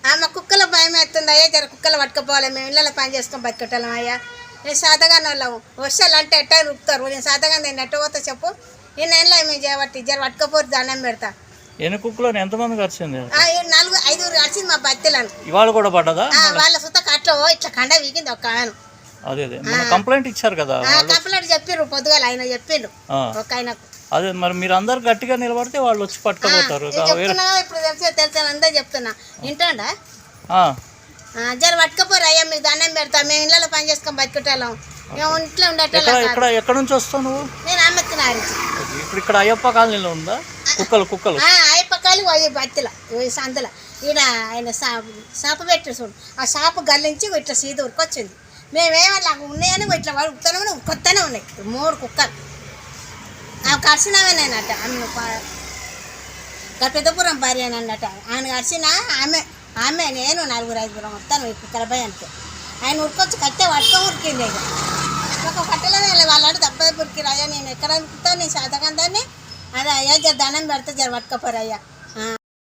మా కుక్కల భయం అవుతుంది అయ్యా, జర కుక్కలు పట్టుకుపోవాలి, మేము ఇళ్ళలో పని చేసుకొని బతికెట్టాం అయ్యా. నేను సాధగానే వాళ్ళము వర్షాలు అంటే ఎట్టా రుపుతారు, నేను సాధగానే నేను ఎట్ట పోతా చెప్పు. నేను ఏళ్ళ మేము చేయబట్టి జర పట్టుకపోరు దండం పెడతా. ఎన్ని కుక్కలు ఎంతమంది కరిచింది? 4-5 కరిచింది మా బత్తెలను. ఇవాళ కూడా పడ్డదా? వాళ్ళ సుత కట్లో ఇట్లా కండ వీగింది ఒక ఆయన. అదే కంప్లైంట్ ఇచ్చారు కదా? కంప్లైంట్ చెప్పిర్రు పొద్దుగాల, ఆయన చెప్పిండు ఒక ఆయనకు. అదే మరి మీరు అందరు గట్టిగా నిలబడితే వాళ్ళు వచ్చి పట్టుకోపోతారు. ఇప్పుడు తెలుసా అందరూ చెప్తున్నా వింటాడా. జర పట్టుకపోరు అయ్యా, మీకు దండం పెడతా, మేము ఇళ్ళలో పని చేసుకొని బతికెట్టాం, మేము ఇంట్లో ఉండేటోళ్ళం. ఎక్కడ నుంచి వస్తావు నువ్వు? నేను అమ్మకినారు. ఇప్పుడు ఇక్కడ అయ్యప్ప కాలనీలో ఉందా కుక్కలు? అయ్యప్ప కాలి పోయి బత్తిలో సందులో ఈడ ఆయన షాపు పెట్టి చూడు, ఆ షాపు గల్లించి ఇట్లా సీద ఉరికొచ్చింది. మేమేమన్నా ఉన్నాయని ఇట్లా ఉరుకుతానే కొత్తనే ఉన్నాయి 3 కుక్కలు. ఆమె కరిసినవేనట, ఆమె పెద్దపురం భార్య అని అన్నట్టు. ఆయన కరిసిన ఆమె నేను 4-5 వస్తాను ఈ కుక్కల భయానికి. ఆయన ఉరికొచ్చి కట్టే పట్టుకొని ఉరికింది. ఇక ఒక కట్టెలనే వాళ్ళంటే దెబ్బ ఉరికిరు. అయ్యా నేను ఎక్కడ ఉరుకుతాను, నేను శాతకందాన్ని. అదే అయ్యా జర దండం పెడితే జర పట్టుకపోరు అయ్యా.